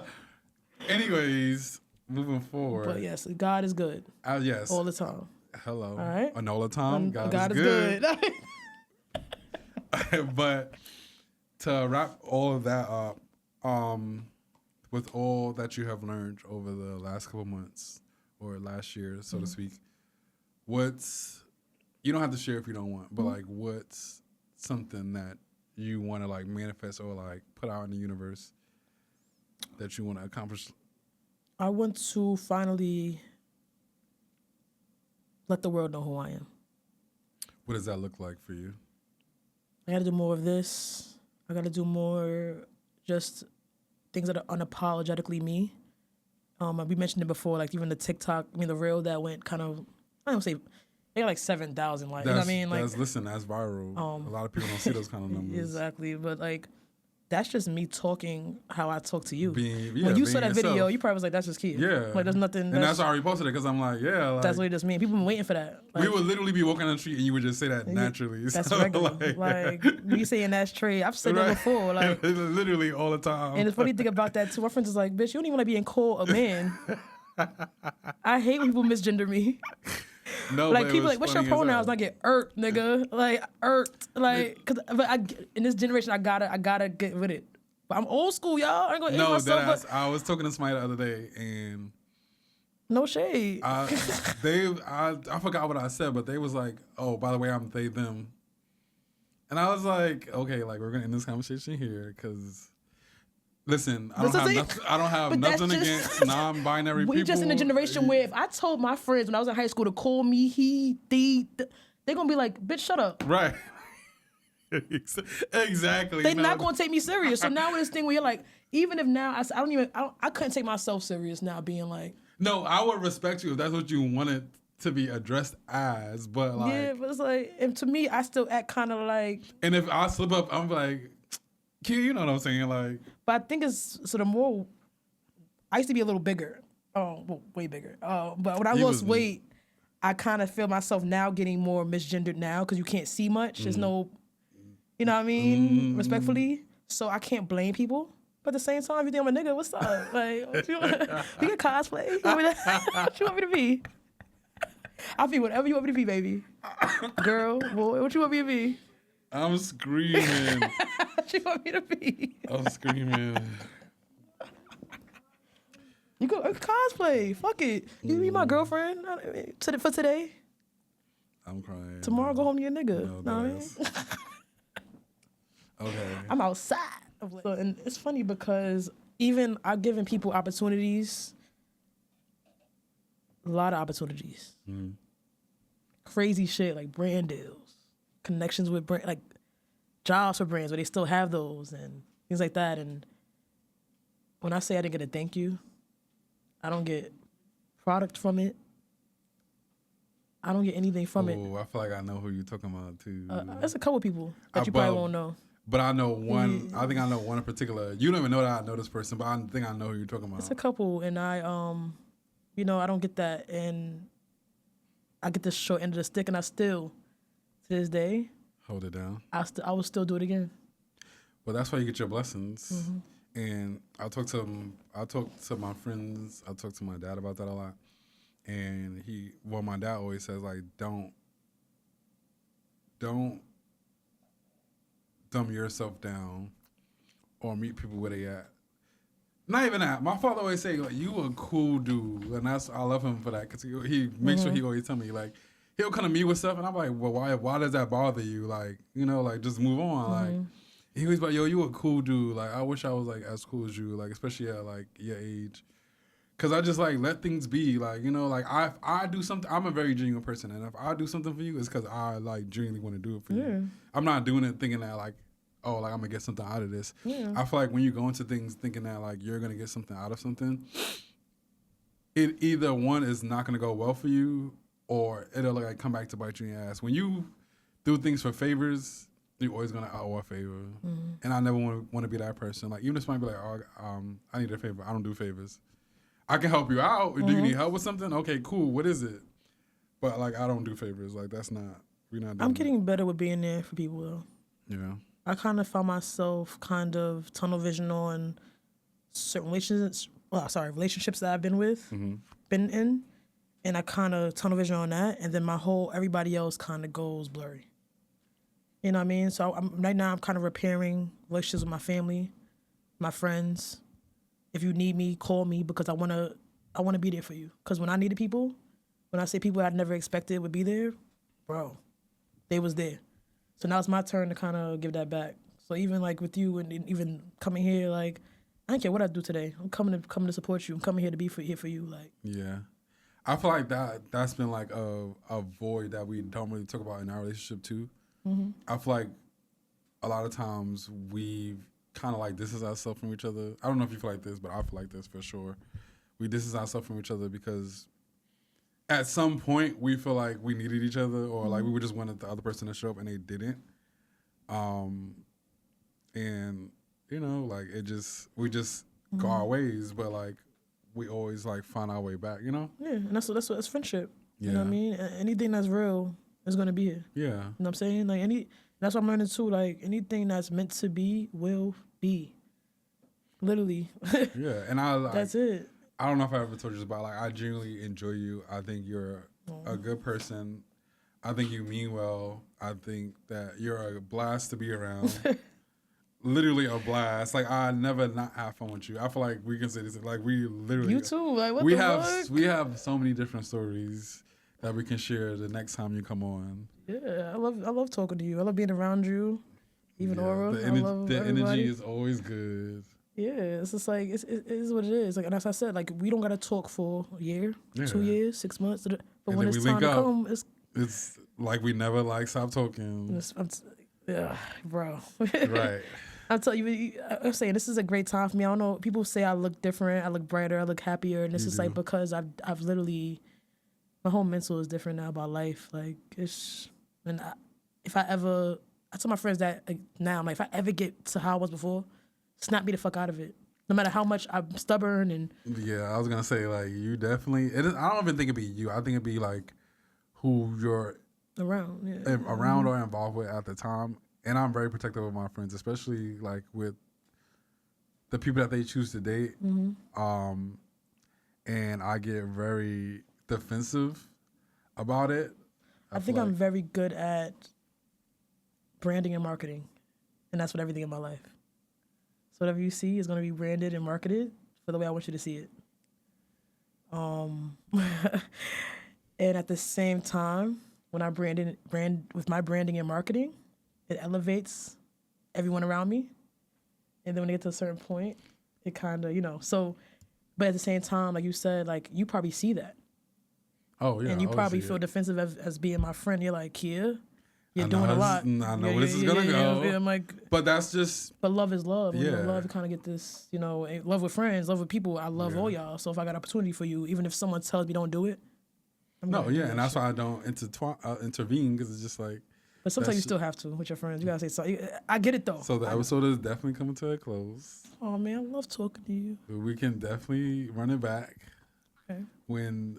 Anyways, moving forward. But yes, God is good. Yes. All the time. Hello. All right. And all the time, God is good. But to wrap all of that up, with all that you have learned over the last couple months or last year, so to speak, you don't have to share if you don't want, but like what's something that you want to like manifest or like put out in the universe that you want to accomplish? I want to finally let the world know who I am. What does that look like for you? I got to do more of this. I got to do more just things that are unapologetically me. We mentioned it before, like even the TikTok, the reel that went kind of, I don't say, they got like 7,000 likes. You know what I mean? Like, that's viral. A lot of people don't see those kind of numbers. Exactly. But like, that's just me talking how I talk to you. When you saw that yourself. video, you probably was like, that's just cute. Yeah. Like, there's nothing. And that's why I reposted it, because I'm like, yeah. Like, that's what it just means. People been waiting for that. Like, we would literally be walking on the street and you would just say that naturally. That's so, regular. Like me saying that's trade. I've said that before. Like literally all the time. And the funny thing about that too, my friends is like, bitch, you don't even want to be in called a man. I hate when people misgender me. No, like people like, what's your pronouns? And I get irked, nigga. Like irked. Like, in this generation, I gotta get with it. But I'm old school, y'all. I ain't gonna myself. I was talking to somebody the other day, and no shade. I forgot what I said, but they was like, "Oh, by the way, I'm they them," and I was like, "Okay, like we're gonna end this conversation here, because listen, I don't have nothing against non-binary people. We just in a generation where if I told my friends when I was in high school to call me he, they're gonna be like, bitch, shut up. Right. Exactly. They're not gonna take me serious. So now this thing where you're like, even if now I couldn't take myself serious now, being like, no, I would respect you if that's what you wanted to be addressed as, but like, yeah, but it's like, and to me, I still act kind of like, and if I slip up, I'm like, you know what I'm saying, like. But I think it's sort of more. I used to be a little bigger, well, way bigger. But when I lost weight, I kind of feel myself now getting more misgendered now because you can't see much. There's no, you know what I mean? Respectfully. So I can't blame people. But at the same time, if you think I'm a nigga, what's up? Like, what you can cosplay. What you want me to be? I'll be whatever you want me to be, baby. Girl, boy, what you want me to be? I'm screaming. What you want me to be? I'm screaming. You go cosplay. Fuck it. You be my girlfriend for today. I'm crying. Tomorrow, go home to your nigga. No, know what I mean? Okay. I'm outside. So, and it's funny because even I've given people opportunities, a lot of opportunities. Mm-hmm. Crazy shit like brand deals, connections with brand, like jobs for brands where they still have those and things like that. And when I say I didn't get a thank you, I don't get product from it. I don't get anything from it. Oh, I feel like I know who you're talking about too. There's a couple people that you probably won't know. But I know one. I think I know one in particular. You don't even know that I know this person, but I think I know who you're talking about. It's a couple, and I don't get that, and I get the short end of the stick, and I still, to this day, hold it down. I will still do it again. Well, that's why you get your blessings. Mm-hmm. And I talk to my friends. I talk to my dad about that a lot. And my dad always says, like, don't dumb yourself down or meet people where they at. Not even that. My father always say, like, you a cool dude. And I love him for that because he makes sure he always tell me, like, he'll come to me with stuff and I'm like, well, why does that bother you? like, just move on. Mm-hmm. Like, he was like, yo, you a cool dude. Like, I wish I was, like, as cool as you, like, especially at, like, your age. Because I just, like, let things be. Like, like, I do something. I'm a very genuine person. And if I do something for you, it's because I, like, genuinely want to do it for you. I'm not doing it thinking that, like, oh, like, I'm going to get something out of this. Yeah. I feel like when you go into things thinking that, like, you're going to get something out of something, it either, one, is not going to go well for you, or it'll, like, come back to bite you in your ass. When you do things for favors, you're always going to owe a favor. Mm-hmm. And I never want to be that person. Like, even if somebody be like, oh, I need a favor. I don't do favors. I can help you out. Mm-hmm. Do you need help with something? Okay, cool. What is it? But, like, I don't do favors. Like, we're not doing I'm getting better with being there for people, though. Yeah. I kind of found myself kind of tunnel vision on certain relationships that I've been in. And I kind of tunnel vision on that. And then everybody else kind of goes blurry. You know what I mean? So right now I'm kind of repairing relationships with my family, my friends. If you need me, call me because I want to be there for you. Because when I needed people, when I say people I'd never expected would be there, bro, they was there. So now it's my turn to kind of give that back. So even like with you and even coming here, like, I don't care what I do today. I'm coming to support you. I'm coming here to be here for you. Like, yeah. I feel like that's been like a void that we don't really talk about in our relationship too. Mm-hmm. I feel like a lot of times we've kind of like distance ourselves from each other. I don't know if you feel like this, but I feel like this for sure. We distance ourselves from each other because at some point we feel like we needed each other, or like we just wanted the other person to show up and they didn't. And like we just go our ways, but like we always like find our way back, Yeah, and that's friendship. Yeah. You know what I mean? Anything that's real is gonna be here. Yeah. You know what I'm saying? Like that's what I'm learning too. Like anything that's meant to be will be. Literally. Yeah, and that's it. I don't know if I ever told you this, but like I genuinely enjoy you. I think you're a good person. I think you mean well. I think that you're a blast to be around. Literally a blast. Like I never not have fun with you. I feel like we can say this. Like we literally. You too. Like what we the have fuck? We have so many different stories that we can share the next time you come on. Yeah, I love talking to you. I love being around you. Even Aura. The energy is always good. Yeah, it's just like it is what it is. Like, and as I said, like we don't gotta talk for a year, 2 years, 6 months. But and when it's time to come, it's like we never like stop talking. Yeah, bro. Right. I'm telling you, I'm saying this is a great time for me. I don't know. People say I look different, I look brighter, I look happier, and this is like because I've literally, my whole mental is different now about life. Like I tell my friends that like, now, I'm like, if I ever get to how I was before, snap me the fuck out of it. No matter how much I'm stubborn and. Yeah, I was gonna say like you definitely. I don't even think it'd be you. I think it'd be like who you're around or involved with at the time. And I'm very protective of my friends, especially like with the people that they choose to date. And I get very defensive about it. I think I'm very good at branding and marketing, and that's what everything in my life. So whatever you see is going to be branded and marketed for the way I want you to see it. And at the same time, when I brand with my branding and marketing, it elevates everyone around me. And then when I get to a certain point, it kind of, so, but at the same time, like you said, like you probably see that. Oh, yeah. And you probably feel defensive as being my friend. You're like, Kia, you're doing a lot. I know where this is going to go. Yeah, I'm like, but that's just... But love is love. Yeah. Love, you kind of get this, love with friends, love with people. I love all y'all. So if I got an opportunity for you, even if someone tells me don't do it, and that's why I don't intervene, because it's just like... But sometimes you still have to with your friends. You got to say something. I get it, though. So the episode is definitely coming to a close. Oh, man, I love talking to you. We can definitely run it back. Okay. When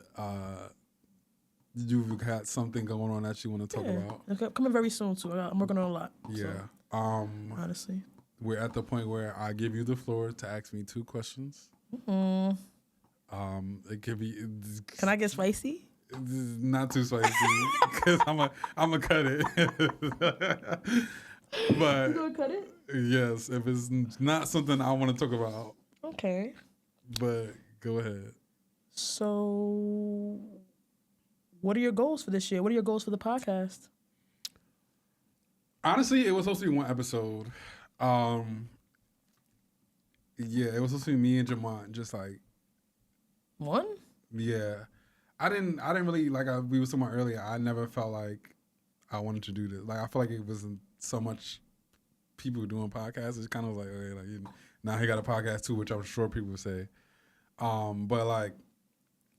you've got something going on that you want to talk about. Okay, coming very soon, too. I'm working on a lot. Yeah. So, honestly. We're at the point where I give you the floor to ask me 2 questions. Mm-hmm. It could be... Can I get spicy? Not too spicy, because I'm a cut it. But you gonna cut it? Yes, if it's not something I want to talk about. Okay. But go ahead. So, what are your goals for this year? What are your goals for the podcast? Honestly, it was supposed to be 1 episode. Yeah, it was supposed to be me and Jamont, just like 1. Yeah. I didn't really, like we were talking about earlier, I never felt like I wanted to do this. Like, I feel like it wasn't so much people doing podcasts. It's kind of like, okay, like now he got a podcast too, which I'm sure people would say. But like...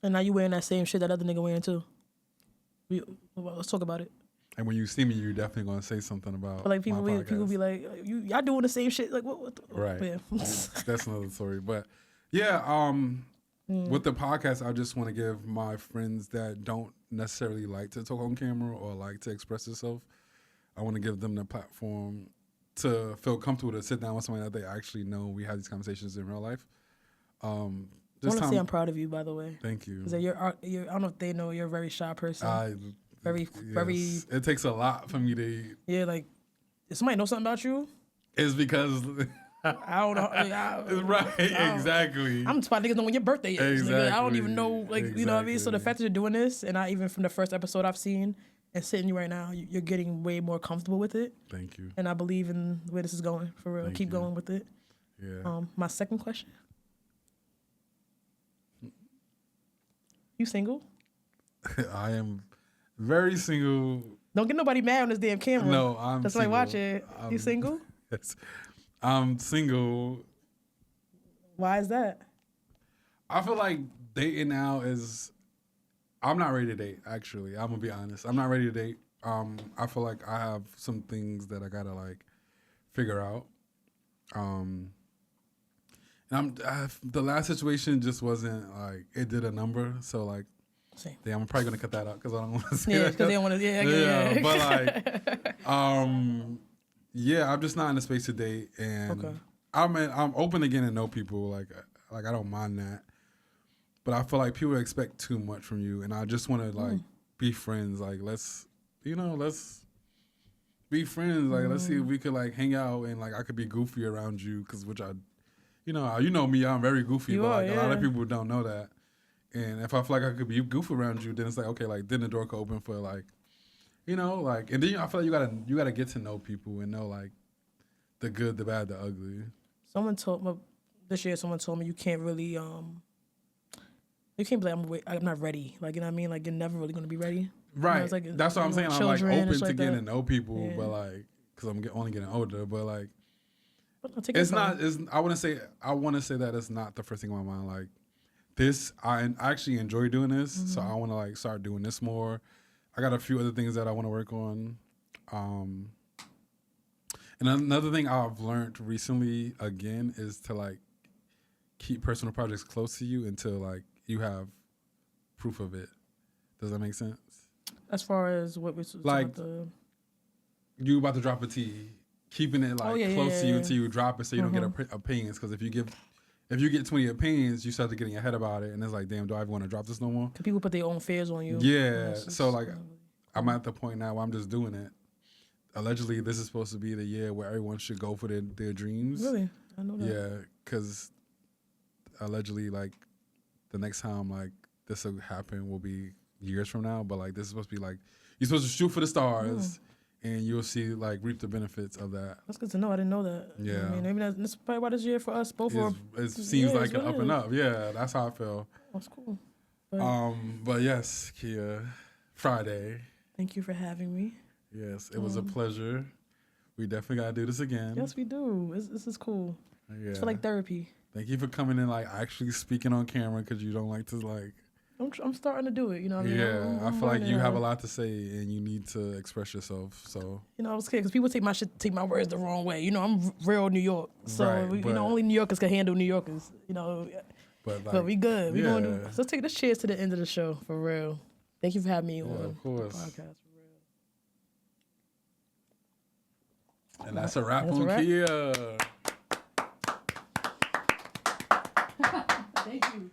And now you wearing that same shit that other nigga wearing too. Let's talk about it. And when you see me, you're definitely going to say something about like people my people be like, y'all doing the same shit. Like, what right. Yeah. That's another story. But yeah, with the podcast, I just want to give my friends that don't necessarily like to talk on camera or like to express themselves, I want to give them the platform to feel comfortable to sit down with somebody that they actually know. We have these conversations in real life. I want to say I'm proud of you, by the way. Thank you. Because I don't know if they know you're a very shy person. Very. It takes a lot for me to... Yeah, like, if somebody knows something about you... It's because... I don't know. Right, exactly. I'm surprised niggas know when your birthday is. Exactly. I don't even know, you know what I mean? So the fact that you're doing this, and even from the first episode I've seen, and sitting you right now, you're getting way more comfortable with it. Thank you. And I believe in where this is going, for real. Keep going with it. Yeah. My second question. You single? I am very single. Don't get nobody mad on this damn camera. No, I'm That's single. why I watch it. You single? Yes. I'm single. Why is that? I feel like dating now is... I'm not ready to date, actually. I'm going to be honest. I'm not ready to date. I feel like I have some things that I got to, like, figure out. And the last situation just wasn't, like, it did a number. So, like, same. Yeah, I'm probably going to cut that out because I don't want to say that. Yeah, because they don't want to... Yeah. But, like, yeah, I'm just not in the space to date. And I'm open to getting to know people. Like I don't mind that. But I feel like people expect too much from you, and I just want to like be friends. Like let's be friends. Like let's see if we could like hang out, and like I could be goofy around you, which I, you know me, I'm very goofy, but like a lot of people don't know that. And if I feel like I could be goofy around you, then it's like okay, like then the door could open for like, you know, like, and then I feel like you gotta get to know people and know like the good, the bad, the ugly. This year someone told me you can't really you can't be like, I'm not ready. Like, you know what I mean? Like, you're never really going to be ready. Right. You know, like, that's what I'm saying. I'm, like, open to getting to know people, yeah. but, like, because I'm only getting older, but, like, it's not, I want to say that it's not the first thing on my mind. Like, I actually enjoy doing this, so I want to, like, start doing this more. I got a few other things that I want to work on. And another thing I've learned recently, again, is to, like, keep personal projects close to you until, like, you have proof of it. Does that make sense? As far as what we're like, you about to drop a T, keeping it like close to you until you drop it, so you don't get opinions. Because if you get 20 opinions, you start to getting your head about it, and it's like, damn, do I even want to drop this no more? Because people put their own fears on you. Yeah. So like, I'm at the point now where I'm just doing it. Allegedly, this is supposed to be the year where everyone should go for their dreams. Really? I know that. Yeah, because allegedly, like, the next time like this will happen will be years from now. But like, this is supposed to be like, you're supposed to shoot for the stars, and you'll see like reap the benefits of that. That's good to know. I didn't know that. Yeah. I mean, maybe that's probably why this year for us both. It seems like an up and up. Yeah, that's how I feel. That's cool. But yes, Kia, Friday. Thank you for having me. Yes, it was a pleasure. We definitely got to do this again. Yes, we do. This is cool. Yeah. It's for like therapy. Thank you for coming in, like actually speaking on camera, because you don't like to like. I'm starting to do it. You know what I mean? Yeah, I feel like you have a lot to say and you need to express yourself. So. You know, I was scared because people take my words the wrong way. You know, I'm real New York, so only New Yorkers can handle New Yorkers. You know. But we good. We gonna do. So let's take this cheers to the end of the show for real. Thank you for having me on of course. the podcast. And that's a wrap on Kia. Thank you.